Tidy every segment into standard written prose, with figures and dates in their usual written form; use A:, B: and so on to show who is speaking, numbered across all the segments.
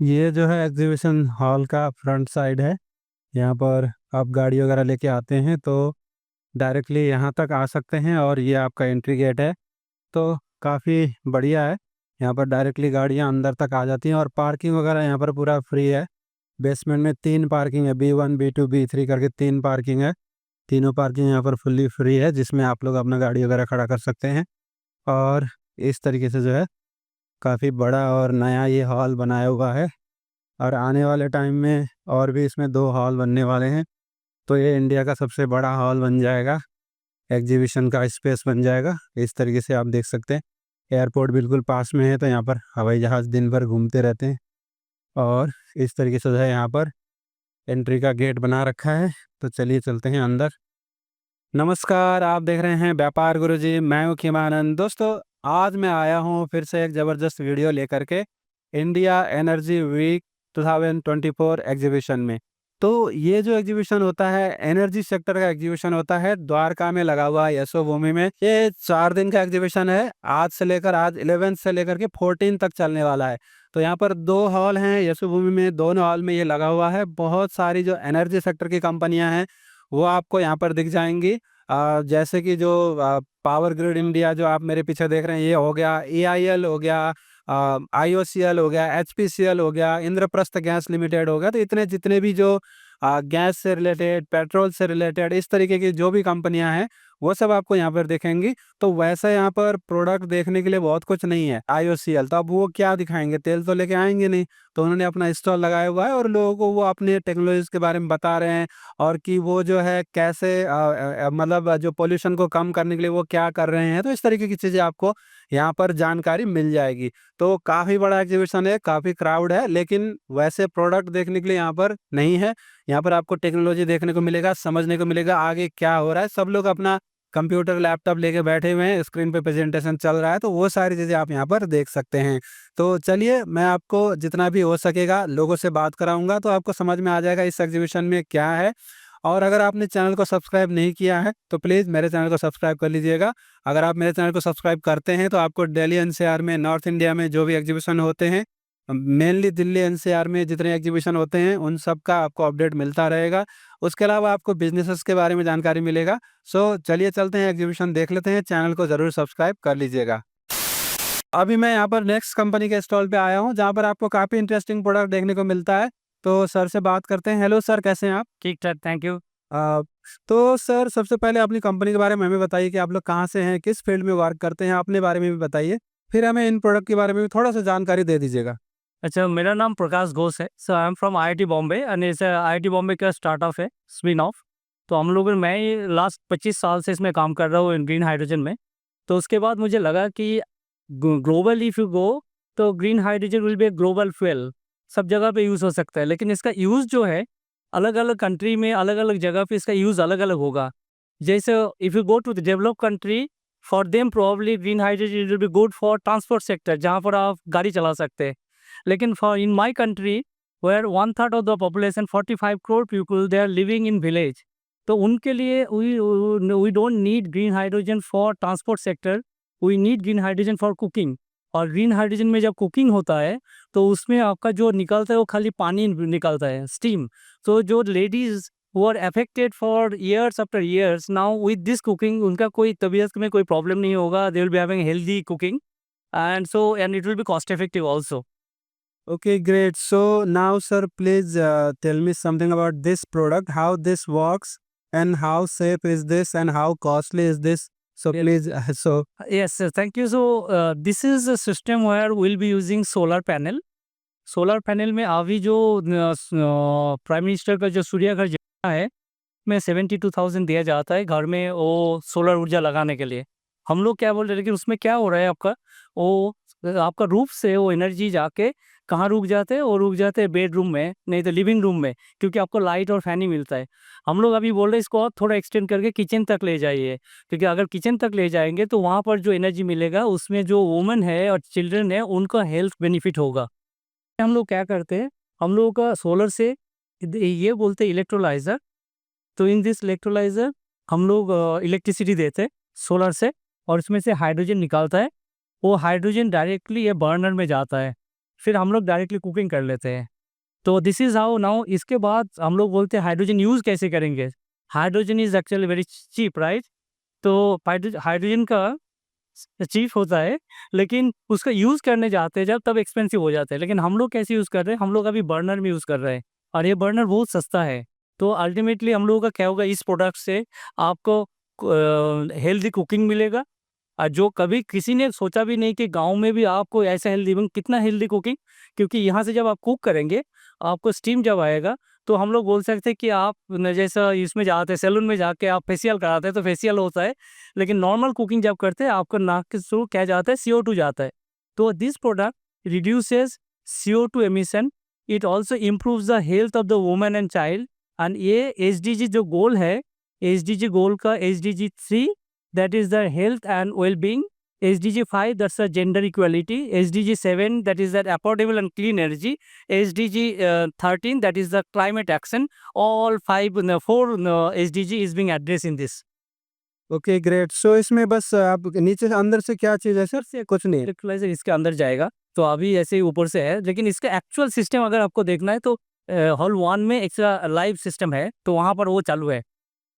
A: ये जो है एग्जीबिशन हॉल का फ्रंट साइड है। यहाँ पर आप गाड़ी वगैरह लेके आते हैं तो डायरेक्टली यहाँ तक आ सकते हैं और ये आपका एंट्री गेट है। तो काफ़ी बढ़िया है। यहाँ पर डायरेक्टली गाड़ियाँ अंदर तक आ जाती हैं और पार्किंग वगैरह यहाँ पर पूरा फ्री है। बेसमेंट में 3 पार्किंग है, B1 B2 B3 करके 3 पार्किंग है। तीनों पार्किंग यहाँ पर फुल्ली फ्री है, जिसमें आप लोग अपना गाड़ी वगैरह खड़ा कर सकते हैं। और इस तरीके से जो है काफ़ी बड़ा और नया ये हॉल बनाया हुआ है। और आने वाले टाइम में और भी इसमें 2 हॉल बनने वाले हैं। तो ये इंडिया का सबसे बड़ा हॉल बन जाएगा, एग्जीबिशन का स्पेस बन जाएगा। इस तरीके से आप देख सकते हैं। एयरपोर्ट बिल्कुल पास में है, तो यहाँ पर हवाई जहाज़ दिन भर घूमते रहते हैं। और इस तरीके से जो है यहाँ पर एंट्री का गेट बना रखा है। तो चलिए चलते हैं अंदर। नमस्कार, आप देख रहे हैं व्यापार गुरुजी, मैं हूँ खीमानंद। दोस्तों, आज मैं आया हूँ फिर से एक ज़बरदस्त वीडियो लेकर के इंडिया एनर्जी वीक 2024 एग्जीबिशन में। तो ये जो एग्जीबिशन होता है, एनर्जी सेक्टर का एग्जीबिशन होता है, द्वारका में लगा हुआ है, यशोभूमि में। ये 4 दिन का एग्जीबिशन है। आज 11 से लेकर के 14 तक चलने वाला है। तो यहाँ पर 2 हॉल हैं यशोभूमि में, दोनों हॉल में ये लगा हुआ है। बहुत सारी जो एनर्जी सेक्टर की कंपनियां हैं वो आपको यहाँ पर दिख जाएंगी। जैसे कि जो पावर ग्रिड इंडिया जो आप मेरे पीछे देख रहे हैं, ये हो गया, EIL हो गया, IOCL हो गया, HPCL हो गया, इंद्रप्रस्थ गैस लिमिटेड हो गया। तो इतने जितने भी जो गैस से रिलेटेड, पेट्रोल से रिलेटेड, इस तरीके की जो भी कंपनियां हैं वो सब आपको यहाँ पर दिखेंगी। तो वैसे यहाँ पर प्रोडक्ट देखने के लिए बहुत कुछ नहीं है। IOCL तो अब वो क्या दिखाएंगे, तेल तो लेके आएंगे नहीं। तो उन्होंने अपना स्टॉल लगाया हुआ है और लोगों को वो अपने टेक्नोलॉजीज के बारे में बता रहे हैं। और कि वो जो है कैसे मतलब जो पोल्यूशन को कम करने के लिए वो क्या कर रहे हैं। तो इस तरीके की चीज़ें आपको यहाँ पर जानकारी मिल जाएगी। तो काफ़ी बड़ा एग्जीबिशन है, काफ़ी क्राउड है, लेकिन वैसे प्रोडक्ट देखने के लिए यहाँ पर नहीं है। यहाँ पर आपको टेक्नोलॉजी देखने को मिलेगा, समझने को मिलेगा आगे क्या हो रहा है। सब लोग अपना कंप्यूटर, लैपटॉप लेके बैठे हुए हैं, स्क्रीन पे प्रेजेंटेशन चल रहा है, तो वो सारी चीज़ें आप यहाँ पर देख सकते हैं। तो चलिए, मैं आपको जितना भी हो सकेगा लोगों से बात कराऊंगा, तो आपको समझ में आ जाएगा इस एग्जीबिशन में क्या है। और अगर आपने चैनल को सब्सक्राइब नहीं किया है तो प्लीज़ मेरे चैनल को सब्सक्राइब कर लीजिएगा। अगर आप मेरे चैनल को सब्सक्राइब करते हैं तो आपको दिल्ली NCR में, नॉर्थ इंडिया में जो भी एग्जीबिशन होते हैं, मेनली दिल्ली NCR में जितने एग्जीबिशन होते हैं उन सब का आपको अपडेट मिलता रहेगा। उसके अलावा आपको बिजनेसेस के बारे में जानकारी मिलेगा। सो चलिए चलते हैं, एग्जीबिशन देख लेते हैं। चैनल को ज़रूर सब्सक्राइब कर लीजिएगा। अभी मैं यहाँ पर नेक्स्ट कंपनी के स्टॉल पे आया हूँ, जहाँ पर आपको काफ़ी इंटरेस्टिंग प्रोडक्ट देखने को मिलता है। तो सर से बात करते हैं। हेलो सर, कैसे हैं आप?
B: ठीक ठाक, थैंक यू।
A: अ, तो सर, सबसे पहले अपनी कंपनी के बारे में हमें बताइए कि आप लोग कहाँ से हैं, किस फील्ड में वर्क करते हैं, अपने बारे में भी बताइए। फिर हमें इन प्रोडक्ट के बारे में भी थोड़ा-सा जानकारी दे दीजिएगा।
B: अच्छा, मेरा नाम प्रकाश घोष है। So I am from IIT Bombay and इस IIT बॉम्बे का स्टार्टअप है, स्पिन ऑफ। तो हम लोग मैं ये लास्ट 25 साल से इसमें काम कर रहा हूँ इन ग्रीन हाइड्रोजन में। तो उसके बाद मुझे लगा कि ग्लोबल इफ़ यू गो तो green hydrogen will B a global fuel, सब जगह पे यूज़ हो सकता है। लेकिन इसका यूज़ जो है अलग-अलग कंट्री में, अलग-अलग जगह पे इसका यूज़ अलग-अलग होगा। जैसे if you go to the developed country, for them probably green hydrogen will be good for transport sector, जहाँ पर आप गाड़ी चला सकते हैं। लेकिन for in my country where 1/3 of the population 45 crore people they are living in village, तो उनके लिए we don't need green hydrogen for transport sector, we need green hydrogen for cooking. और ग्रीन हाइड्रोजन में जब कुकिंग होता है तो उसमें आपका जो निकलता है वो खाली पानी निकलता है, स्टीम। तो जो ladies who are affected for years after years, now with this cooking उनका कोई तबीयत में कोई प्रॉब्लम नहीं होगा, they will be having healthy cooking and it will be cost effective also.
A: Okay, great. So now, sir, please tell me something about this product, how this works, and how safe is this, and how costly is this. So
B: Yes.
A: please,
B: Yes, sir, thank you. So this is a system where we'll be using solar panel. Solar panel में अभी जो prime minister का जो सूर्य घर योजना है में 72,000 दिया जाता है घर में वो सोलर ऊर्जा लगाने के लिए। हम लोग क्या बोल रहे हैं, लेकिन उसमें क्या हो रहा है आपका, वो आपका रूफ से वो एनर्जी जाके कहाँ रुक जाते हैं, वो रुक जाते हैं बेडरूम में, नहीं तो लिविंग रूम में, क्योंकि आपको लाइट और फैन ही मिलता है। हम लोग अभी बोल रहे हैं इसको और थोड़ा एक्सटेंड करके किचन तक ले जाइए, क्योंकि अगर किचन तक ले जाएंगे तो वहाँ पर जो एनर्जी मिलेगा उसमें जो वुमेन है और चिल्ड्रन है उनका हेल्थ बेनिफिट होगा। हम लोग क्या करते हैं, हम लोगों का सोलर से ये बोलते हैं इलेक्ट्रोलाइज़र। तो इन दिस इलेक्ट्रोलाइज़र हम लोग इलेक्ट्रिसिटी देते हैं सोलर से, और इसमें से हाइड्रोजन निकालता है। वो हाइड्रोजन डायरेक्टली ये बर्नर में जाता है। फिर हम लोग डायरेक्टली कुकिंग कर लेते हैं। तो दिस इज़ हाउ नाउ इसके बाद हम लोग बोलते हैं हाइड्रोजन यूज़ कैसे करेंगे? Hydrogen is actually very cheap, right? तो हाइड्रोजन का चीप होता है, लेकिन उसका यूज़ करने जाते हैं जब तब एक्सपेंसिव हो जाता है। लेकिन हम लोग कैसे यूज़ कर रहे हैं? हम लोग अभी बर्नर में यूज़ कर रहे हैं और ये बर्नर बहुत सस्ता है। तो अल्टीमेटली हम लोगों का क्या होगा, इस प्रोडक्ट से आपको हेल्दी कुकिंग मिलेगा। जो कभी किसी ने सोचा भी नहीं कि गाँव में भी आपको ऐसा हेल्दी, इवन कितना हेल्दी कुकिंग, क्योंकि यहाँ से जब आप कुक करेंगे, आपको स्टीम जब आएगा, तो हम लोग बोल सकते हैं कि आप न जैसा इसमें जाते हैं सैलून में जाके आप फेशियल कराते हैं तो फेशियल होता है, लेकिन नॉर्मल कुकिंग जब करते हैं आपका नाक के थ्रू क्या जाता है, CO2 जाता है। तो this product reduces CO2 emission, it also improves the health of the woman and child. And ये एसडीजी जो गोल है, एसडीजी गोल का SDG 3 that is the health and well-being, SDG 5 that's the gender equality, SDG 7 that is that affordable and clean energy, SDG 13 that is the climate action. All four SDG is being addressed in this.
A: Okay great. So इसमें बस आप नीचे से अंदर से क्या चीज़ है sir?
B: से
A: कुछ नहीं है।
B: इलेक्ट्रोलाइजर इसके अंदर जाएगा, तो अभी ऐसे ही ऊपर से है, लेकिन इसका एक्चुअल सिस्टम अगर आपको देखना है तो हॉल 1 में एक्स्ट्रा लाइव सिस्टम है, तो वहाँ पर वो चालू है।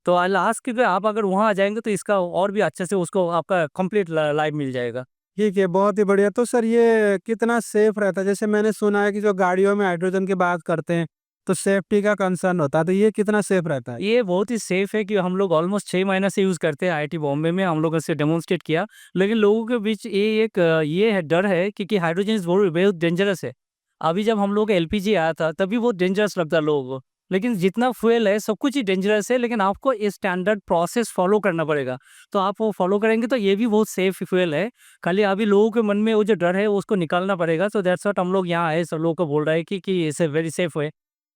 B: तो आई विल आस्क कि आप अगर वहाँ आ जाएँगे तो इसका और भी अच्छे से उसको आपका कंप्लीट लाइव मिल जाएगा।
A: ठीक है, बहुत ही बढ़िया। तो सर ये कितना सेफ रहता है? जैसे मैंने सुना है कि जो गाड़ियों में हाइड्रोजन की बात करते हैं, तो सेफ्टी का कंसर्न होता है, तो ये कितना सेफ रहता है?
B: ये बहुत ही सेफ है कि हम लोग ऑलमोस्ट 6 महीने से यूज़ करते हैं, आईआईटी बॉम्बे में हम लोगों से डेमोन्स्ट्रेट किया। लेकिन लोगों के बीच ये एक ये है डर है कि हाइड्रोजन इज़ बहुत बहुत डेंजरस है। अभी जब हम लोग का एलपीजी आया था तभी बहुत डेंजरस लगता है लोगों को। लेकिन जितना फ्यूल है सब कुछ ही डेंजरस है, लेकिन आपको ये स्टैंडर्ड प्रोसेस फॉलो करना पड़ेगा। तो आप वो फॉलो करेंगे तो ये भी बहुत सेफ फ्यूल है। खाली अभी लोगों के मन में वो जो डर है उसको निकालना पड़ेगा। सो दैट्स व्हाट हम लोग यहाँ आए, सब लोगों को बोल रहा है कि it's a very safe way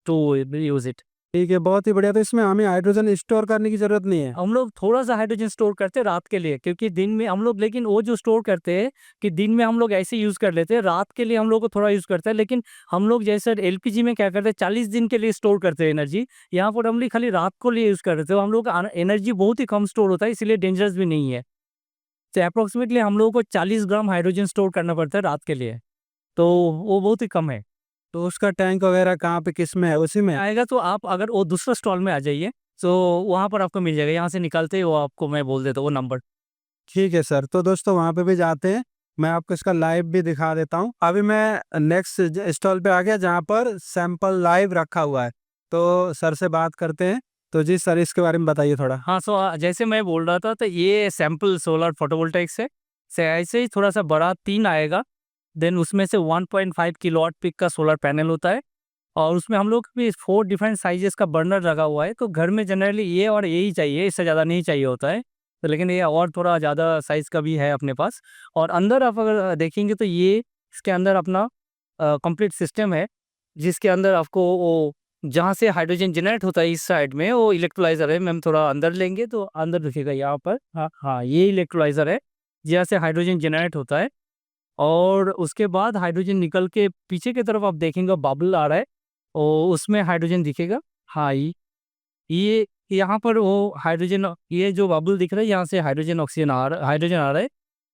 B: to use it.
A: ठीक है, बहुत ही बढ़िया। तो इसमें हमें हाइड्रोजन स्टोर करने की ज़रूरत नहीं है?
B: हम लोग थोड़ा-सा हाइड्रोजन स्टोर करते हैं रात के लिए, क्योंकि दिन में हम लोग, लेकिन वो जो स्टोर करते हैं कि दिन में हम लोग ऐसे यूज़ कर लेते हैं, रात के लिए हम लोग को थोड़ा यूज़ करते हैं। लेकिन हम लोग जैसे एलपीजी में क्या करते हैं 40 दिन के लिए स्टोर करते हैं एनर्जी, यहाँ पर हम लोग खाली रात को लिए यूज़ कर रहे थे। तो हम लोग का एनर्जी बहुत ही कम स्टोर होता है, इसलिए डेंजरस भी नहीं है। तो अप्रॉक्सिमेटली हम लोगों को 40 ग्राम हाइड्रोजन स्टोर करना पड़ता है रात के लिए, तो वो बहुत ही कम है।
A: तो उसका टैंक वगैरह कहाँ पे, किस में है? उसी में है?
B: आएगा तो आप अगर वो दूसरा स्टॉल में आ जाइए, तो वहाँ पर आपको मिल जाएगा। यहाँ से निकलते ही वो आपको मैं बोल देता हूँ वो नंबर।
A: ठीक है सर। तो दोस्तों वहाँ पे भी जाते हैं, मैं आपको इसका लाइव भी दिखा देता हूँ। अभी मैं नेक्स्ट स्टॉल पे आ गया जहाँ पर सैंपल लाइव रखा हुआ है, तो सर से बात करते हैं। तो जी सर, इसके बारे में बताइए थोड़ा।
B: हाँ, सो जैसे मैं बोल रहा था तो ये सैंपल सोलर फोटोवोल्टाइक्स है। से ऐसे ही थोड़ा-सा बड़ा 3 आएगा, देन उसमें से 1.5 किलोवाट पीक का सोलर पैनल होता है और उसमें हम लोग भी 4 डिफरेंट साइज़ेस का बर्नर लगा हुआ है। तो घर में जनरली ये और ये ही चाहिए, इससे ज़्यादा नहीं चाहिए होता है। तो लेकिन ये और थोड़ा ज़्यादा साइज़ का भी है अपने पास। और अंदर आप अगर देखेंगे तो ये इसके अंदर अपना कंप्लीट सिस्टम है, जिसके अंदर आपको वो जहाँ से हाइड्रोजन जनरेट होता है इस साइड में वो इलेक्ट्रोलाइज़र है। मैम थोड़ा अंदर लेंगे तो अंदर दिखेगा यहाँ पर। हाँ, हाँ, ये इलेक्ट्रोलाइज़र है, जहाँ से हाइड्रोजन जनरेट होता है और उसके बाद हाइड्रोजन निकल के पीछे की तरफ आप देखेंगे बबल आ रहा है और उसमें हाइड्रोजन दिखेगा। हाँ, ये यहाँ पर वो हाइड्रोजन, ये जो बबल दिख रहा है यहाँ से हाइड्रोजन आ रहा है,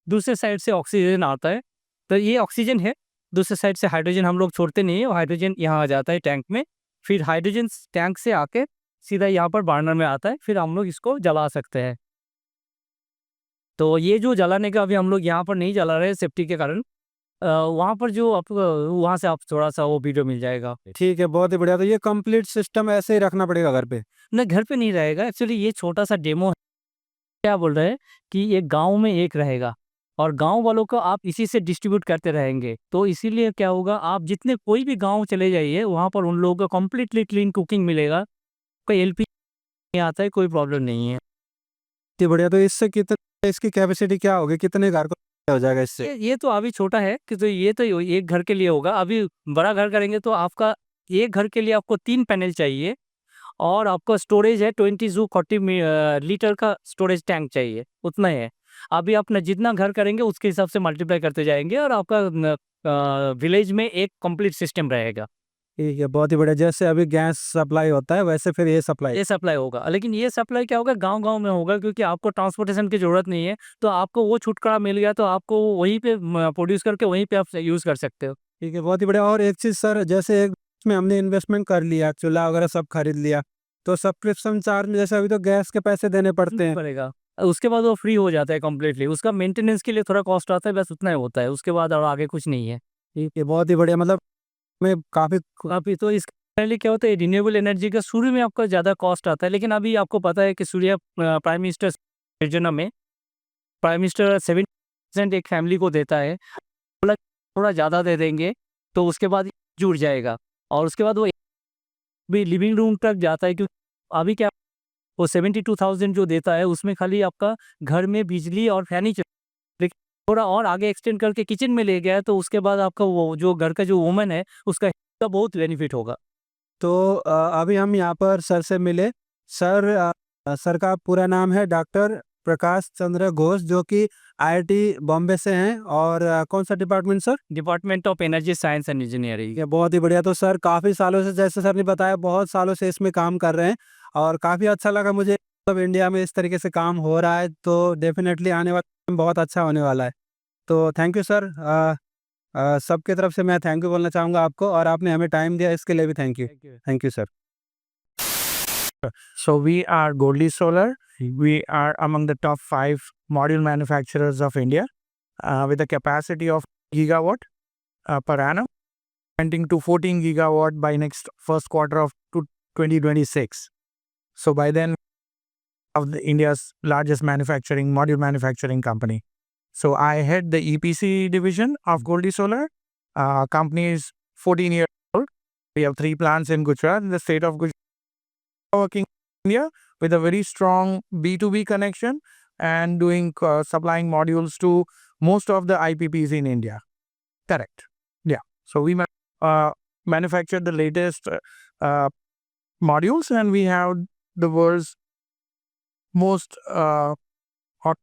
B: दूसरे साइड से ऑक्सीजन आता है। तो ये ऑक्सीजन है, दूसरे साइड से हाइड्रोजन हम लोग छोड़ते नहीं है, वो हाइड्रोजन यहाँ आ जाता है टैंक में। फिर हाइड्रोजन टैंक से आके सीधा यहाँ पर बर्नर में आता है, फिर हम लोग इसको जला सकते हैं। तो ये जो जलाने का अभी हम लोग यहाँ पर नहीं जला रहे सेफ्टी के कारण। वहाँ पर जो आप वहाँ से आप थोड़ा-सा वो वीडियो मिल जाएगा।
A: ठीक है, बहुत ही बढ़िया। तो ये कंप्लीट सिस्टम ऐसे ही रखना पड़ेगा घर पे?
B: ना, घर पे नहीं रहेगा, एक्चुअली ये छोटा-सा डेमो है। क्या बोल रहे हैं कि ये गाँव में एक रहेगा और गाँव वालों को आप इसी से डिस्ट्रीब्यूट करते रहेंगे। तो इसीलिए क्या होगा, आप जितने कोई भी गाँव चले जाइए, वहाँ पर उन लोगों को कंप्लीटली क्लीन कुकिंग मिलेगा। कोई एलपीजी नहीं आता है, कोई प्रॉब्लम नहीं है।
A: इतनी बढ़िया। तो इससे कितने, इसकी कैपेसिटी क्या होगी, कितने घर को हो जाएगा इससे?
B: ये तो अभी छोटा है कि तो ये तो एक घर के लिए होगा। अभी बड़ा घर करेंगे तो आपका एक घर के लिए आपको 3 पैनल चाहिए और आपका स्टोरेज है 20 टू 40 लीटर का स्टोरेज टैंक चाहिए, उतना ही है। अभी आप न जितना घर करेंगे उसके हिसाब से मल्टीप्लाई करते जाएँगे और आपका विलेज में एक कंप्लीट सिस्टम रहेगा।
A: ठीक है, बहुत ही बढ़िया। जैसे अभी गैस सप्लाई होता है वैसे फिर ये सप्लाई?
B: ये सप्लाई होगा, लेकिन ये सप्लाई क्या होगा, गाँव-गाँव में होगा, क्योंकि आपको ट्रांसपोर्टेशन की ज़रूरत नहीं है। तो आपको वो छुटकारा मिल गया तो आपको वहीं पे प्रोड्यूस करके वहीं पे आप यूज़ कर सकते हो।
A: ठीक है, बहुत ही बढ़िया। और एक चीज़ सर, जैसे एक में हमने इन्वेस्टमेंट कर लिया, चूल्हा वगैरह सब खरीद लिया, तो सब्सक्रिप्शन चार्ज में जैसे अभी तो गैस के पैसे देने पड़ते हैं।
B: पड़ेगा। उसके बाद वो फ्री हो जाता है कंप्लीटली, उसका मेंटेनेंस के लिए थोड़ा कॉस्ट आता है, बस उतना ही होता है, उसके बाद और आगे कुछ नहीं है।
A: ठीक है, बहुत ही बढ़िया। मतलब में काफ़ी
B: काफ़ी तो इस पहले क्या होता है, रिन्यूएबल एनर्जी का शुरू में आपका ज़्यादा कॉस्ट आता है, लेकिन अभी आपको पता है कि सूर्य प्राइम मिनिस्टर योजना में प्राइम मिनिस्टर 70% एक फैमिली को देता है, मतलब थोड़ा ज़्यादा दे देंगे तो उसके बाद जुड़ जाएगा, और उसके बाद वो भी लिविंग रूम तक जाता है, क्योंकि अभी क्या वो 72,000 जो देता है उसमें खाली आपका घर में बिजली और फैन ही लेकिन थोड़ा और आगे एक्सटेंड करके किचन में ले गया है, तो उसके बाद आपका वो जो घर का जो वुमन है उसका बहुत बेनिफिट होगा।
A: तो अभी हम यहाँ पर सर से मिले। सर, सर का पूरा नाम है डॉक्टर प्रकाश चंद्र घोष, जो कि आईआईटी बॉम्बे से हैं। और कौन सा department sir?
B: Department of energy science and engineering.
A: ये बहुत ही बढ़िया। तो सर काफ़ी सालों से, जैसे सर ने बताया, बहुत सालों से इसमें काम कर रहे हैं, और काफ़ी अच्छा लगा मुझे। मतलब इंडिया में इस तरीके से काम हो रहा है, तो डेफिनेटली आने वाला टाइम बहुत अच्छा होने वाला है। तो थैंक यू सर। सबके तरफ से मैं थैंक यू बोलना चाहूँगा आपको, और आपने हमें टाइम दिया इसके लिए भी thank you.
B: Thank you.
A: Thank you sir.
C: So we are Goldie Solar. We are among the top 5 module manufacturers of India, with a capacity of gigawatt per annum, pointing to 14 gigawatt by next first quarter of 2026. So by then, of India's largest module manufacturing company. So I head the EPC division of Goldie Solar. Company is 14 years old. We have 3 plants in Gujarat, in the state of Gujarat, working in India with a very strong B2B connection and doing supplying modules to most of the IPPs in India. Correct. Yeah. So we manufacture the latest modules, and we have the world's most hot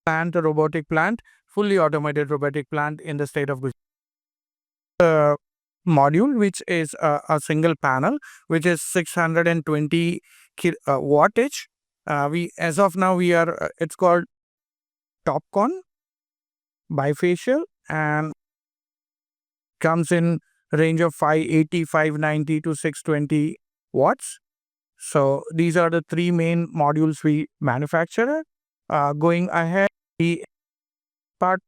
C: plant, a robotic plant, fully automated robotic plant in the state of Gujarat. Module, which is a single panel, which is 620 wattage. We as of now we are it's called Topcon bifacial, and comes in range of 580, 590 to 620 watts. So these are the 3 main modules we manufacture. Going ahead, we part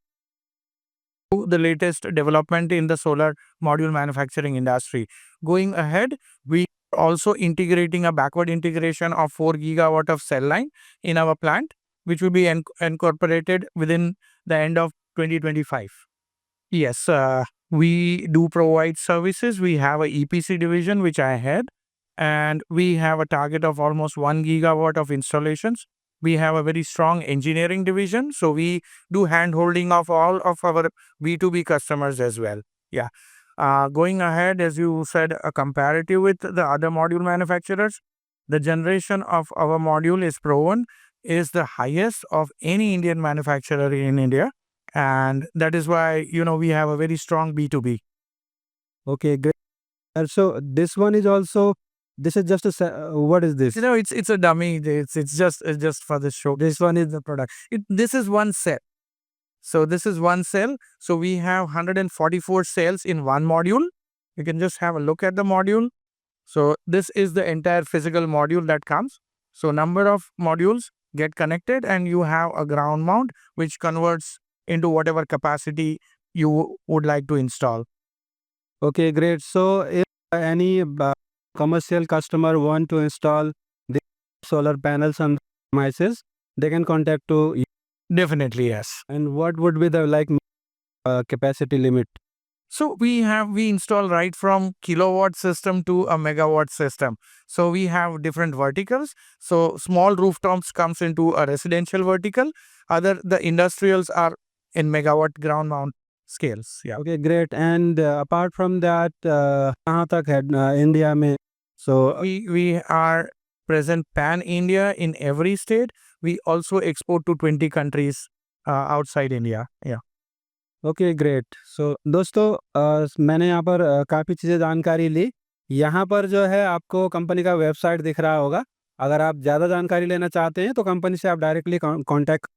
C: to the latest development in the solar module manufacturing industry. Going ahead, we are also integrating a backward integration of 4 gigawatt of cell line in our plant, which will be incorporated within the end of 2025. Yes, we do provide services. We have a EPC division, which I head, and we have a target of almost 1 gigawatt of installations. We have a very strong engineering division, so we do hand-holding of all of our B2B customers as well. Yeah. Going ahead, as you said, a comparative with the other module manufacturers, the generation of our module is proven is the highest of any Indian manufacturer in India, and that is why we have a very strong B2B.
A: Okay, great. So this one is also, this is just a what is this?
C: It's a dummy. It's just for the show.
A: This one is the product.
C: This is one cell. So this is one cell. So we have 144 cells in one module. You can just have a look at the module. So this is the entire physical module that comes. So number of modules get connected, and you have a ground mount which converts into whatever capacity you would like to install.
A: Okay, great. So if any commercial customer want to install the solar panels on premises, they can contact to you.
C: Definitely, yes.
A: And what would be the capacity limit?
C: So we install right from kilowatt system to a megawatt system. So we have different verticals. So small rooftops comes into a residential vertical. The industrials are in megawatt ground mount scales. Yeah.
A: Okay, great. And apart from that, कहाँ तक है India में? So
C: We are present pan India in every state. We also export to 20 countries outside India. Yeah.
A: Okay, great. So दोस्तों, मैंने यहाँ पर काफ़ी चीज़ें जानकारी ली। यहाँ पर जो है आपको कंपनी का वेबसाइट दिख रहा होगा। अगर आप ज़्यादा जानकारी लेना चाहते हैं तो कंपनी से आप डायरेक्टली कांटेक्ट,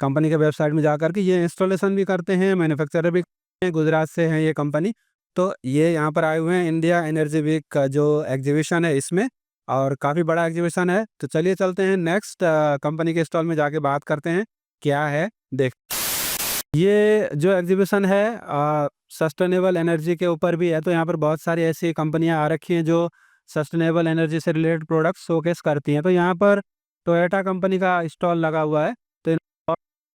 A: कंपनी के वेबसाइट में जाकर के ये इंस्टॉलेशन भी करते हैं, मैन्युफैक्चरर भी गुजरात से है ये कंपनी। तो ये यहाँ पर आए हुए हैं इंडिया एनर्जी वीक का जो एग्जीबिशन है इसमें, और काफ़ी बड़ा एग्जीबिशन है। तो चलिए चलते हैं नेक्स्ट कंपनी के स्टॉल में जाके बात करते हैं क्या है देख। ये जो एग्जीबिशन है सस्टेनेबल एनर्जी के ऊपर भी है। तो यहाँ पर बहुत सारी ऐसी कंपनियाँ आ रखी हैं जो सस्टेनेबल एनर्जी से रिलेटेड प्रोडक्ट शोकेस करती हैं। तो यहाँ पर टोयोटा कंपनी का स्टॉल लगा हुआ है। तो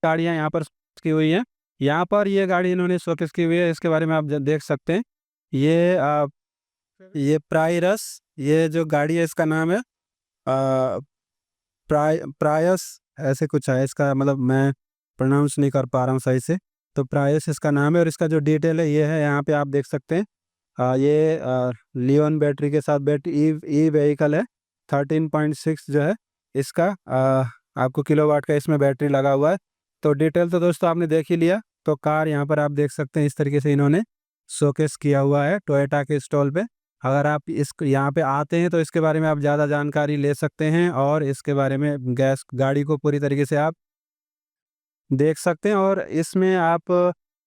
A: गाड़ियाँ यहाँ पर की हुई हैं। यहाँ पर ये गाड़ी इन्होंने शोकेस की हुई है, इसके बारे में आप देख सकते हैं। ये प्रायरस, ये जो गाड़ी है इसका नाम है प्रायस ऐसे कुछ है इसका, मतलब मैं प्रोनाउंस नहीं कर पा रहा हूँ सही से। तो प्रायस इसका नाम है, और इसका जो डिटेल है ये है, यहाँ पे आप देख सकते हैं। ये लियोन बैटरी के साथ ई व्हीकल है। 13.6 जो है इसका आपको किलोवाट का इसमें बैटरी लगा हुआ है। तो डिटेल तो दोस्तों आपने देख ही लिया। तो कार यहाँ पर आप देख सकते हैं इस तरीके से इन्होंने शोकेस किया हुआ है टोयोटा के स्टॉल पे। अगर आप इस यहाँ पे आते हैं तो इसके बारे में आप ज़्यादा जानकारी ले सकते हैं, और इसके बारे में गैस गाड़ी को पूरी तरीके से आप देख सकते हैं। और इसमें आप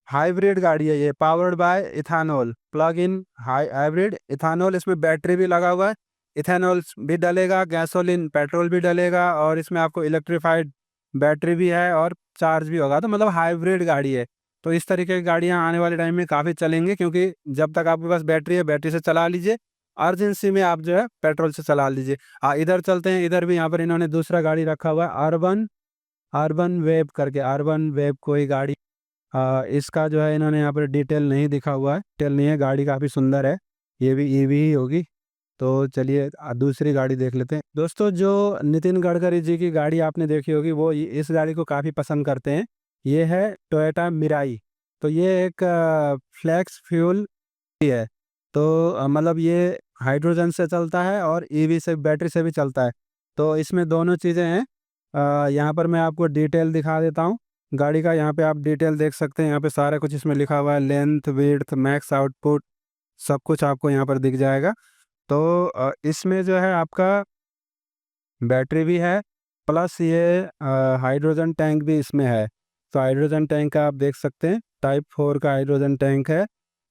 A: हाइब्रिड गाड़ी है, ये powered by ethanol, plug in hybrid ethanol, इसमें बैटरी भी लगा हुआ है, इथेनॉल भी डलेगा, गैसोलीन पेट्रोल भी डलेगा, और इसमें आपको इलेक्ट्रीफाइड बैटरी भी है और चार्ज भी होगा। तो मतलब हाइब्रिड गाड़ी है। तो इस तरीके की गाड़ियाँ आने वाले टाइम में काफ़ी चलेंगी, क्योंकि जब तक आपके पास बैटरी है बैटरी से चला लीजिए, अर्जेंसी में आप जो है पेट्रोल से चला लीजिए। इधर चलते हैं, इधर भी यहाँ पर इन्होंने दूसरा गाड़ी रखा हुआ है, अर्बन अर्बन वेब करके, अर्बन वेब कोई गाड़ी। इसका जो है इन्होंने यहाँ पर डिटेल नहीं दिखा हुआ है, डिटेल नहीं है। गाड़ी काफ़ी सुंदर है, ये भी ईवी ही होगी। तो चलिए दूसरी गाड़ी देख लेते हैं। दोस्तों जो नितिन गडकरी जी की गाड़ी आपने देखी होगी, वो इस गाड़ी को काफ़ी पसंद करते हैं। ये है टोयोटा मिराई। तो ये एक फ्लैक्स फ्यूल है। तो मतलब ये हाइड्रोजन से चलता है और ईवी से, बैटरी से भी चलता है। तो इसमें दोनों चीज़ें हैं। यहाँ पर मैं आपको डिटेल दिखा देता हूँ गाड़ी का। यहाँ पे आप डिटेल देख सकते हैं, यहाँ पे सारा कुछ इसमें लिखा हुआ है, लेंथ, विड्थ, मैक्स आउटपुट, सब कुछ आपको यहाँ पर दिख जाएगा। तो इसमें जो है आपका बैटरी भी है, प्लस ये हाइड्रोजन टैंक भी इसमें है। तो हाइड्रोजन टैंक का आप देख सकते हैं, टाइप 4 का हाइड्रोजन टैंक है,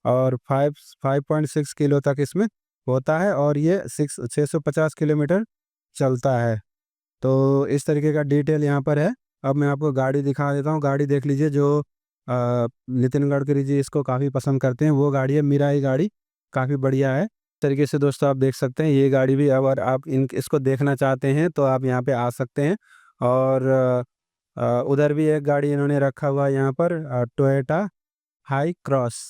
A: और 5.6 किलो तक इसमें होता है, और ये 650 किलोमीटर चलता है। तो इस तरीके का डिटेल यहाँ पर है। अब मैं आपको गाड़ी दिखा देता हूँ, गाड़ी देख लीजिए। जो नितिन गडकरी जी इसको काफ़ी पसंद करते हैं, वो गाड़ी है मिराई गाड़ी, काफ़ी बढ़िया है। इस तरीके से दोस्तों आप देख सकते हैं ये गाड़ी भी। अगर आप इसको देखना चाहते हैं तो आप यहाँ पे आ सकते हैं। और उधर भी एक गाड़ी इन्होंने रखा हुआ है यहाँ पर, टोयोटा हाई क्रॉस।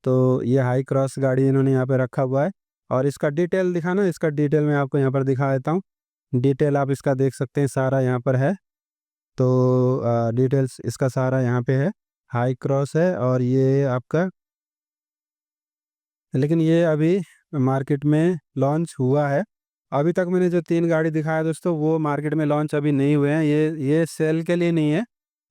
A: तो ये हाई क्रॉस गाड़ी इन्होंने यहाँ पे रखा हुआ है। और इसका डिटेल दिखाना, इसका डिटेल मैं आपको यहाँ पर दिखा देता हूँ। डिटेल आप इसका देख सकते हैं, सारा यहाँ पर है। तो डिटेल्स इसका सारा यहाँ पे है, हाई क्रॉस है। और ये आपका, लेकिन ये अभी मार्केट में लॉन्च हुआ है। अभी तक मैंने जो 3 गाड़ी दिखाया दोस्तों, वो मार्केट में लॉन्च अभी नहीं हुए हैं। ये सेल के लिए नहीं है,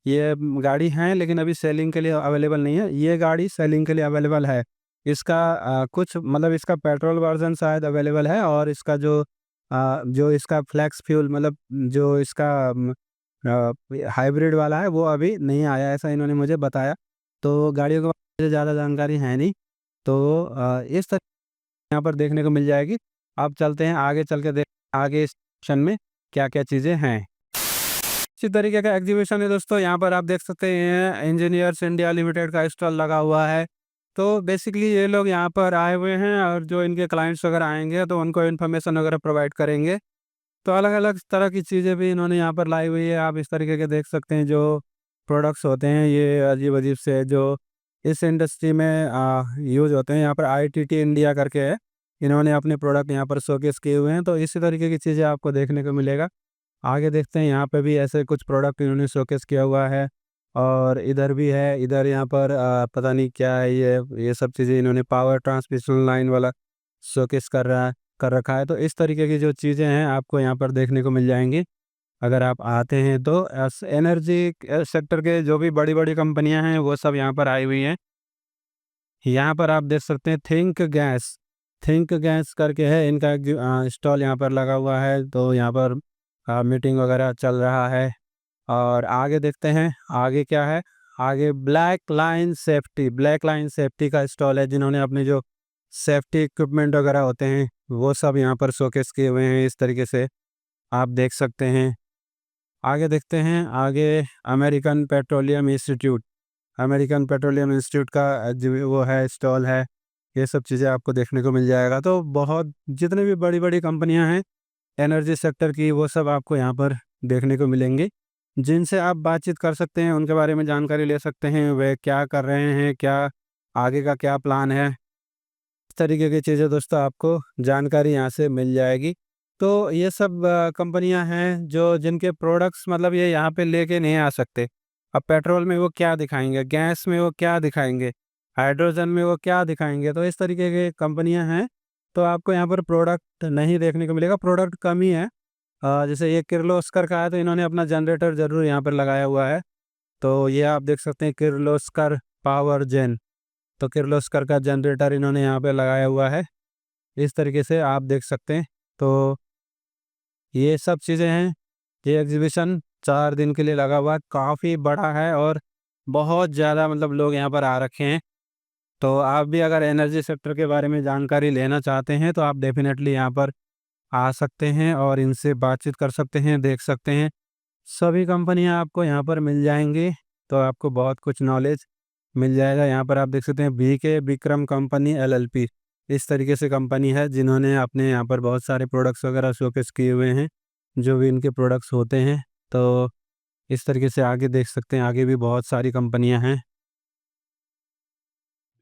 A: ये गाड़ी हैं लेकिन अभी सेलिंग के लिए अवेलेबल नहीं है। ये गाड़ी सेलिंग के लिए अवेलेबल है। इसका कुछ मतलब इसका पेट्रोल वर्जन शायद अवेलेबल है, और इसका जो इसका फ्लैक्स फ्यूल, मतलब जो इसका हाइब्रिड वाला है, वो अभी नहीं आया, ऐसा इन्होंने मुझे बताया। तो गाड़ियों के बारे में मुझे ज़्यादा जानकारी है नहीं। तो इस तरह यहाँ पर देखने को मिल जाएगी। अब चलते हैं आगे, चल के देख आगे इस सेक्शन में क्या क्या चीज़ें हैं। इसी तरीके का एग्जीबिशन है दोस्तों। यहाँ पर आप देख सकते हैं इंजीनियर्स इंडिया लिमिटेड का स्टॉल लगा हुआ है। तो बेसिकली ये लोग यहाँ पर आए हुए हैं, और जो इनके क्लाइंट्स वगैरह आएंगे तो उनको इन्फॉर्मेशन वगैरह प्रोवाइड करेंगे। तो अलग अलग तरह की चीज़ें भी इन्होंने यहाँ पर लाई हुई है। आप इस तरीके के देख सकते हैं, जो प्रोडक्ट्स होते हैं ये अजीब अजीब से, जो इस इंडस्ट्री में यूज़ होते हैं। यहाँ पर ITT इंडिया करके है, इन्होंने अपने प्रोडक्ट यहाँ पर शोकेस किए हुए हैं। तो इसी तरीके की चीज़ें आपको देखने को मिलेगा। आगे देखते हैं, यहाँ पे भी ऐसे कुछ प्रोडक्ट इन्होंने शोकेस किया हुआ है। और इधर भी है, इधर यहाँ पर पता नहीं क्या है ये सब चीज़ें इन्होंने पावर ट्रांसमिशन लाइन वाला शोकेस कर रखा है। तो इस तरीके की जो चीज़ें हैं आपको यहाँ पर देखने को मिल जाएंगी अगर आप आते हैं तो। एनर्जी सेक्टर के जो भी बड़ी बड़ी कंपनियां हैं वो सब यहाँ पर आई हुई हैं। यहाँ पर आप देख सकते हैं थिंक गैस करके है, इनका स्टॉल यहाँ पर लगा हुआ है। तो यहाँ पर मीटिंग वगैरह चल रहा है। और आगे देखते हैं आगे क्या है। आगे ब्लैक लाइन सेफ्टी का स्टॉल है, जिन्होंने अपने जो सेफ्टी इक्विपमेंट वगैरह होते हैं वो सब यहाँ पर शोकेस किए हुए हैं, इस तरीके से आप देख सकते हैं। आगे देखते हैं, आगे अमेरिकन पेट्रोलियम इंस्टीट्यूट का वो है, स्टॉल है। ये सब चीज़ें आपको देखने को मिल जाएगा। तो बहुत जितने भी बड़ी बड़ी कंपनियां हैं एनर्जी सेक्टर की, वो सब आपको यहाँ पर देखने को मिलेंगे, जिनसे आप बातचीत कर सकते हैं, उनके बारे में जानकारी ले सकते हैं, वे क्या कर रहे हैं, क्या आगे का क्या प्लान है, इस तरीके की चीज़ें दोस्तों आपको जानकारी यहाँ से मिल जाएगी। तो ये सब कंपनियां हैं जो जिनके प्रोडक्ट्स मतलब ये यहाँ पे लेके नहीं आ सकते। अब पेट्रोल में वो क्या दिखाएंगे, गैस में वो क्या दिखाएंगे, हाइड्रोजन में वो क्या दिखाएंगे। तो इस तरीके की कंपनियां हैं, तो आपको यहाँ पर प्रोडक्ट नहीं देखने को मिलेगा, प्रोडक्ट कम ही है। जैसे ये किर्लोस्कर का है, तो इन्होंने अपना जनरेटर ज़रूर यहाँ पर लगाया हुआ है। तो ये आप देख सकते हैं किर्लोस्कर पावर जेन, तो किर्लोस्कर का जनरेटर इन्होंने यहाँ पे लगाया हुआ है, इस तरीके से आप देख सकते हैं। तो ये सब चीज़ें हैं। ये एग्जीबिशन 4 दिन के लिए लगा हुआ है, काफ़ी बड़ा है और बहुत ज़्यादा मतलब लोग यहाँ पर आ रखे हैं। तो आप भी अगर एनर्जी सेक्टर के बारे में जानकारी लेना चाहते हैं तो आप डेफिनेटली यहाँ पर आ सकते हैं और इनसे बातचीत कर सकते हैं, देख सकते हैं। सभी कंपनियाँ आपको यहाँ पर मिल जाएंगी, तो आपको बहुत कुछ नॉलेज मिल जाएगा। यहाँ पर आप देख सकते हैं बीके विक्रम कंपनी एलएलपी, इस तरीके से कंपनी है, जिन्होंने अपने यहाँ पर बहुत सारे प्रोडक्ट्स वगैरह शोकेस किए हुए हैं, जो भी इनके प्रोडक्ट्स होते हैं। तो इस तरीके से आगे देख सकते हैं, आगे भी बहुत सारी कंपनियाँ हैं।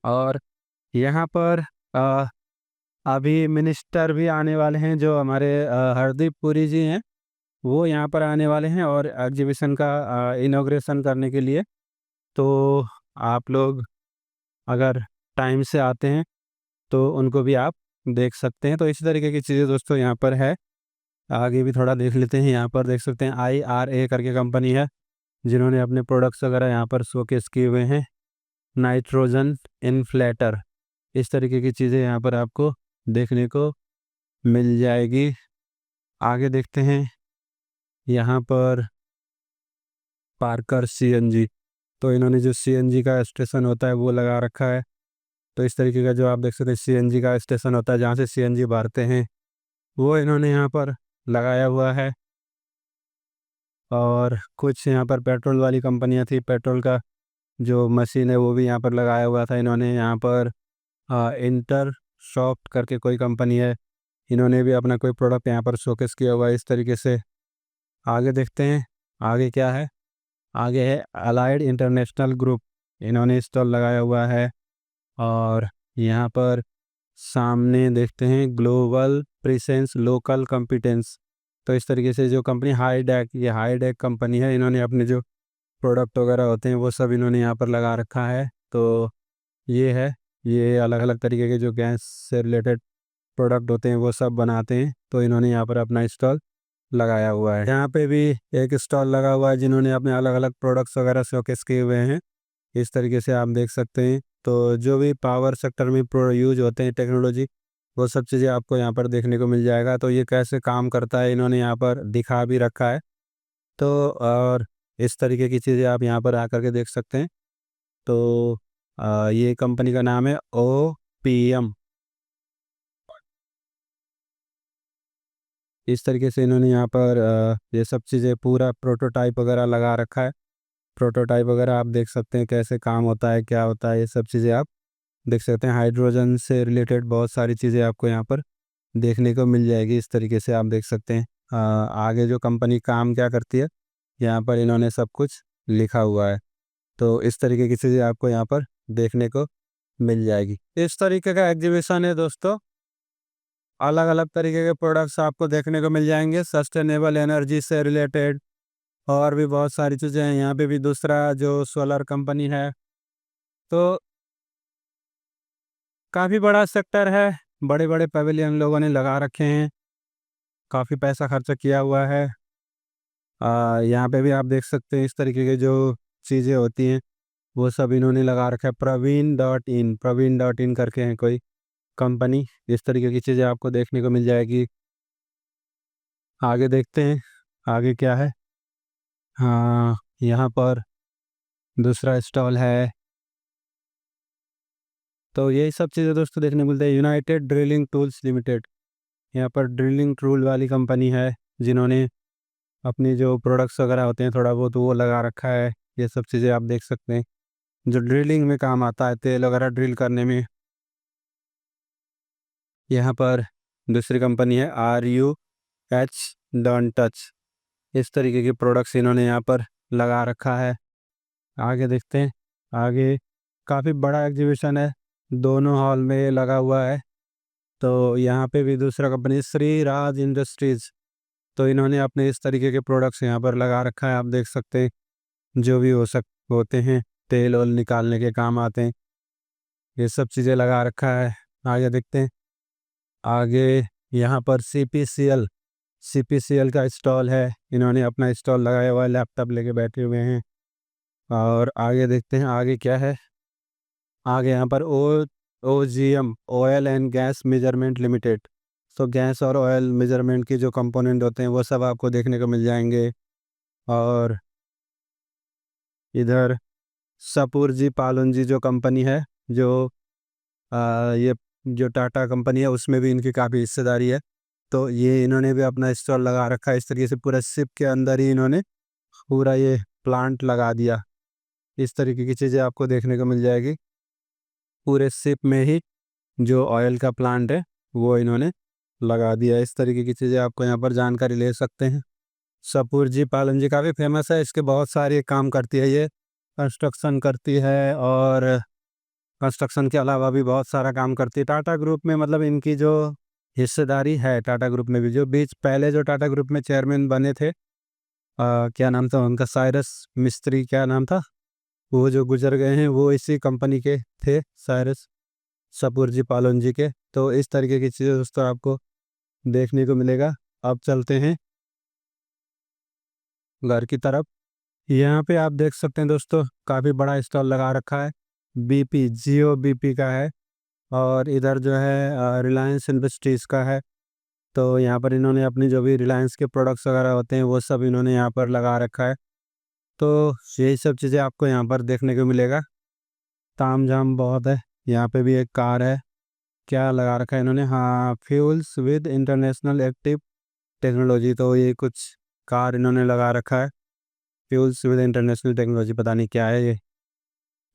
A: और यहाँ पर अभी मिनिस्टर भी आने वाले हैं, जो हमारे हरदीप पुरी जी हैं, वो यहाँ पर आने वाले हैं और एग्जीबिशन का इनॉग्रेशन करने के लिए। तो आप लोग अगर टाइम से आते हैं तो उनको भी आप देख सकते हैं। तो इसी तरीके की चीज़ें दोस्तों यहाँ पर है। आगे भी थोड़ा देख लेते हैं। यहाँ पर देख सकते हैं IRA करके कंपनी है, जिन्होंने अपने प्रोडक्ट्स वगैरह यहाँ पर शोकेस किए हुए हैं। नाइट्रोजन इन्फ्लेटर, इस तरीके की चीज़ें यहाँ पर आपको देखने को मिल जाएगी। आगे देखते हैं, यहाँ पर पार्कर CNG, तो इन्होंने जो CNG का स्टेशन होता है वो लगा रखा है। तो इस तरीके का जो आप देख सकते हैं CNG का स्टेशन होता है, जहाँ से CNG भरते हैं, वो इन्होंने यहाँ पर लगाया हुआ है। और कुछ यहाँ पर पेट्रोल वाली कंपनियाँ थी, पेट्रोल का जो मशीन है वो भी यहाँ पर लगाया हुआ था इन्होंने। यहाँ पर इंटर सॉफ्ट करके कोई कंपनी है, इन्होंने भी अपना कोई प्रोडक्ट यहाँ पर शोकेस किया हुआ है, इस तरीके से। आगे देखते हैं, आगे क्या है। आगे है अलाइड इंटरनेशनल ग्रुप, इन्होंने स्टॉल लगाया हुआ है। और यहाँ पर सामने देखते हैं ग्लोबल प्रेजेंस लोकल कॉम्पिटेंस, तो इस तरीके से जो कंपनी हाईडेक, ये हाईडेक कंपनी है, इन्होंने अपने जो प्रोडक्ट वगैरह होते हैं वो सब इन्होंने यहाँ पर लगा रखा है। तो ये है, ये अलग अलग तरीके के जो गैस से रिलेटेड प्रोडक्ट होते हैं वो सब बनाते हैं, तो इन्होंने यहाँ पर अपना स्टॉल लगाया हुआ है। यहाँ पे भी एक स्टॉल लगा हुआ है, जिन्होंने अपने अलग अलग प्रोडक्ट्स वगैरह शोकेस किए हुए हैं, इस तरीके से आप देख सकते हैं। तो जो भी पावर सेक्टर में प्रो यूज होते हैं टेक्नोलॉजी, वो सब चीज़ें आपको यहाँ पर देखने को मिल जाएगा। तो ये कैसे काम करता है इन्होंने यहाँ पर दिखा भी रखा है। तो और इस तरीके की चीज़ें आप यहाँ पर आकर के देख सकते हैं। तो ये कंपनी का नाम है OPM। इस तरीके से इन्होंने यहाँ पर ये सब चीज़ें पूरा प्रोटोटाइप वगैरह लगा रखा है। प्रोटोटाइप वगैरह आप देख सकते हैं कैसे काम होता है, क्या होता है, ये सब चीज़ें आप देख सकते हैं। हाइड्रोजन से रिलेटेड बहुत सारी चीज़ें आपको यहाँ पर देखने को मिल जाएगी, इस तरीके से आप देख सकते हैं। आगे जो कंपनी काम क्या करती है, यहाँ पर इन्होंने सब कुछ लिखा हुआ है। तो इस तरीके की चीज़ें आपको यहाँ पर देखने को मिल जाएगी। इस तरीके का एग्जीबिशन है दोस्तों, अलग अलग तरीके के प्रोडक्ट्स आपको देखने को मिल जाएंगे, सस्टेनेबल एनर्जी से रिलेटेड और भी बहुत सारी चीज़ें हैं। यहाँ पे भी दूसरा जो सोलर कंपनी है, तो काफ़ी बड़ा सेक्टर है, बड़े बड़े पवेलियन लोगों ने लगा रखे हैं, काफ़ी पैसा खर्च किया हुआ है। यहाँ पे भी आप देख सकते हैं इस तरीके के जो चीज़ें होती हैं वो सब इन्होंने लगा रखा है। प्रवीण.इन करके हैं कोई कंपनी, इस तरीके की चीज़ें आपको देखने को मिल जाएगी। आगे देखते हैं, आगे क्या है। हाँ, यहाँ पर दूसरा स्टॉल है। तो यही सब चीज़ें दोस्तों देखने को मिलते हैं। यूनाइटेड ड्रिलिंग टूल्स लिमिटेड, यहाँ पर ड्रिलिंग टूल वाली कंपनी है, जिन्होंने अपनी जो प्रोडक्ट्स वगैरह होते हैं थोड़ा बहुत वो लगा रखा है। ये सब चीज़ें आप देख सकते हैं, जो ड्रिलिंग में काम आता है, तेल वगैरह ड्रिल करने में। यहाँ पर दूसरी कंपनी है RUH डॉन टच। इस तरीके के प्रोडक्ट्स इन्होंने यहाँ पर लगा रखा है। आगे देखते हैं। आगे काफ़ी बड़ा एग्जीबिशन है, दोनों हॉल में ये लगा हुआ है। तो यहाँ पे भी दूसरा कंपनी श्री राज इंडस्ट्रीज़, तो इन्होंने अपने इस तरीके के प्रोडक्ट्स यहाँ पर लगा रखा है। आप देख सकते हैं, जो भी होते हैं, तेल ओल निकालने के काम आते हैं, ये सब चीज़ें लगा रखा है। आगे देखते हैं। आगे यहाँ पर CPCL का स्टॉल है, इन्होंने अपना स्टॉल लगाया हुआ है, लैपटॉप लेके बैठे हुए हैं। और आगे देखते हैं आगे क्या है। आगे यहाँ पर OGM oil and gas measurement limited, तो गैस और ऑयल मेजरमेंट के जो कंपोनेंट होते हैं वो सब आपको देखने को मिल जाएंगे। और इधर सपूरजी पालुंजी जो कंपनी है, जो ये जो टाटा कंपनी है उसमें भी इनकी काफ़ी हिस्सेदारी है। तो ये इन्होंने भी अपना स्टॉल लगा रखा है। इस तरीके से पूरा शिप के अंदर ही इन्होंने पूरा ये प्लांट लगा दिया। इस तरीके की चीज़ें आपको देखने को मिल जाएगी। पूरे शिप में ही जो ऑयल का प्लांट है वो इन्होंने लगा दिया। इस तरीके की चीज़ें आपको यहाँ पर जानकारी ले सकते हैं। सपूरजी पालनजी काफ़ी फेमस है, इसके बहुत सारे काम करती है, ये कंस्ट्रक्शन करती है और कंस्ट्रक्शन के अलावा भी बहुत सारा काम करती है। टाटा ग्रुप में मतलब इनकी जो हिस्सेदारी है, टाटा ग्रुप में भी जो बीच पहले जो टाटा ग्रुप में चेयरमैन बने थे, क्या नाम था उनका, साइरस मिस्त्री क्या नाम था, वो जो गुजर गए हैं वो इसी कंपनी के थे, साइरस सपूरजी पालनजी के। तो इस तरीके की चीज़ें दोस्तों आपको देखने को मिलेगा। अब चलते हैं घर की तरफ। यहाँ पे आप देख सकते हैं दोस्तों, काफ़ी बड़ा स्टॉल लगा रखा है, जियो BP का है। और इधर जो है रिलायंस इंडस्ट्रीज़ का है। तो यहाँ पर इन्होंने अपनी जो भी रिलायंस के प्रोडक्ट्स वगैरह होते हैं वो सब इन्होंने यहाँ पर लगा रखा है। तो यही सब चीज़ें आपको यहाँ पर देखने को मिलेगा। ताम झाम बहुत है। यहाँ पे भी एक कार है, क्या लगा रखा है इन्होंने, हाँ, fuels with international active technology. तो ये कुछ कार इन्होंने लगा रखा है, फ्यूल्स विद इंटरनेशनल टेक्नोलॉजी, पता नहीं क्या है ये।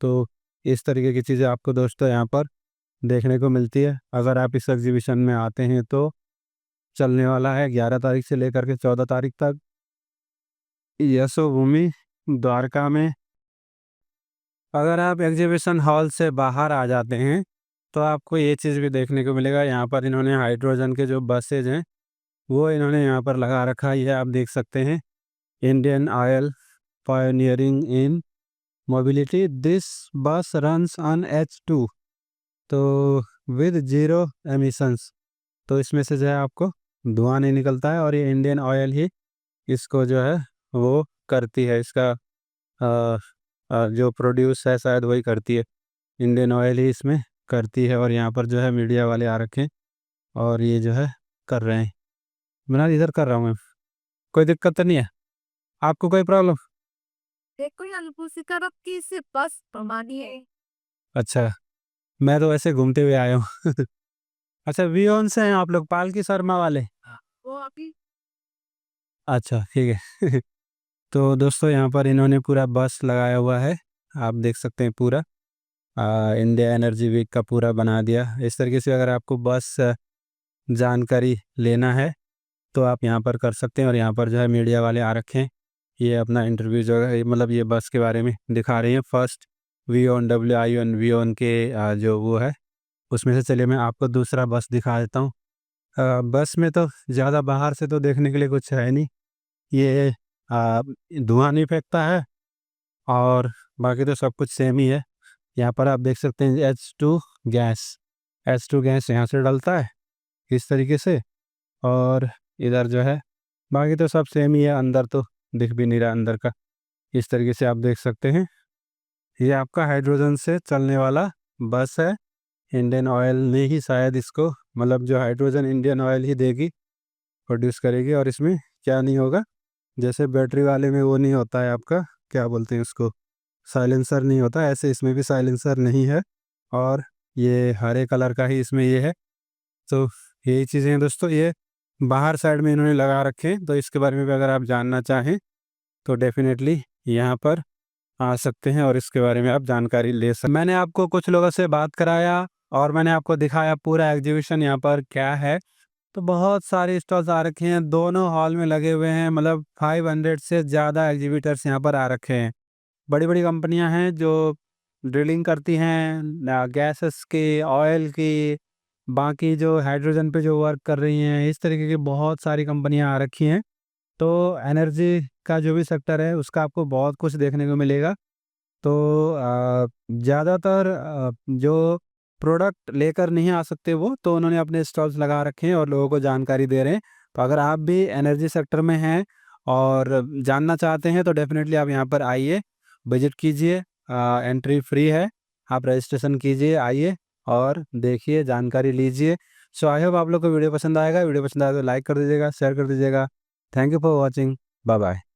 A: तो इस तरीके की चीज़ें आपको दोस्तों यहाँ पर देखने को मिलती है। अगर आप इस एग्जीबिशन में आते हैं तो चलने वाला है 11 तारीख से लेकर के 14 तारीख तक, यशोभूमि द्वारका में। अगर आप एग्जीबिशन हॉल से बाहर आ जाते हैं तो आपको ये चीज़ भी देखने को मिलेगा। यहाँ पर इन्होंने हाइड्रोजन के जो बसेज हैं वो इन्होंने यहाँ पर लगा रखा है, ये आप देख सकते हैं। Indian oil pioneering in mobility, this बस रन्स ऑन H2, तो विद जीरो एमिशंस। तो इसमें से जो है आपको धुआं नहीं निकलता है, और ये इंडियन ऑयल ही इसको जो है वो करती है, इसका जो प्रोड्यूस है शायद वही करती है, इंडियन ऑयल ही इसमें करती है। और यहाँ पर जो है मीडिया वाले आ रखे हैं और ये जो है कर रहे हैं। मैं इधर कर रहा हूँ मैं, कोई दिक्कत तो नहीं है आपको, कोई प्रॉब्लम?
D: देखो यहाँ दूसरी तरफ की सिर्फ बस प्रमाणी है।
A: अच्छा, मैं तो ऐसे घूमते हुए आया हूँ। अच्छा, वियोन से हैं आप लोग, पालकी शर्मा वाले?
D: वो अभी
A: अच्छा ठीक है। तो दोस्तों यहाँ पर इन्होंने पूरा बस लगाया हुआ है, आप देख सकते हैं पूरा इंडिया एनर्जी वीक का पूरा बना दिया। इस तरीके से अगर आपको बस जानकारी लेना है तो आप यहाँ पर कर सकते हैं। और यहाँ पर जो है मीडिया वाले आ रखे हैं, ये अपना इंटरव्यू जो है मतलब ये बस के बारे में दिखा रही हैं। फर्स्ट वियोन WION वियोन के जो वो है उसमें से। चलिए मैं आपको दूसरा बस दिखा देता हूँ। बस में तो ज़्यादा बाहर से तो देखने के लिए कुछ है नहीं, ये धुआं नहीं फेंकता है और बाकी तो सब कुछ सेम ही है। यहाँ पर आप देख सकते हैं H2 गैस यहाँ से डलता है इस तरीके से, और इधर जो है बाकी तो सब सेम ही है। अंदर तो दिख भी नहीं रहा अंदर का, इस तरीके से आप देख सकते हैं। ये आपका हाइड्रोजन से चलने वाला बस है। इंडियन ऑयल ने ही शायद इसको, मतलब जो हाइड्रोजन इंडियन ऑयल ही देगी, प्रोड्यूस करेगी। और इसमें क्या नहीं होगा, जैसे बैटरी वाले में वो नहीं होता है आपका, क्या बोलते हैं उसको, साइलेंसर नहीं होता, ऐसे इसमें भी साइलेंसर नहीं है और ये हरे कलर का ही इसमें ये है। तो यही चीज़ें हैं दोस्तों, ये बाहर साइड में इन्होंने लगा रखे हैं। तो इसके बारे में भी अगर आप जानना चाहें तो डेफिनेटली यहाँ पर आ सकते हैं और इसके बारे में आप जानकारी ले सकते। मैंने आपको कुछ लोगों से बात कराया और मैंने आपको दिखाया पूरा एग्जीबिशन यहाँ पर क्या है। तो बहुत सारे स्टॉल्स आ रखे हैं, दोनों हॉल में लगे हुए हैं, मतलब 500 से ज़्यादा एग्जीबिटर्स यहाँ पर आ रखे हैं। बड़ी बड़ी कंपनियाँ हैं जो ड्रिलिंग करती हैं गैसेस की, ऑयल की, बाकी जो हाइड्रोजन पे जो वर्क कर रही हैं, इस तरीके की बहुत सारी कंपनियाँ आ रखी हैं। तो एनर्जी का जो भी सेक्टर है उसका आपको बहुत कुछ देखने को मिलेगा। तो ज़्यादातर जो प्रोडक्ट लेकर नहीं आ सकते वो, तो उन्होंने अपने स्टॉल्स लगा रखे हैं और लोगों को जानकारी दे रहे हैं। तो अगर आप भी एनर्जी सेक्टर में हैं और जानना चाहते हैं तो डेफ़िनेटली आप यहाँ पर आइए, विज़िट कीजिए, एंट्री फ्री है, आप रजिस्ट्रेशन कीजिए, आइए और देखिए, जानकारी लीजिए। सो आई होप आप लोग को वीडियो पसंद आएगा। वीडियो पसंद आए तो लाइक कर दीजिएगा, शेयर कर दीजिएगा। Thank you for watching. Bye bye.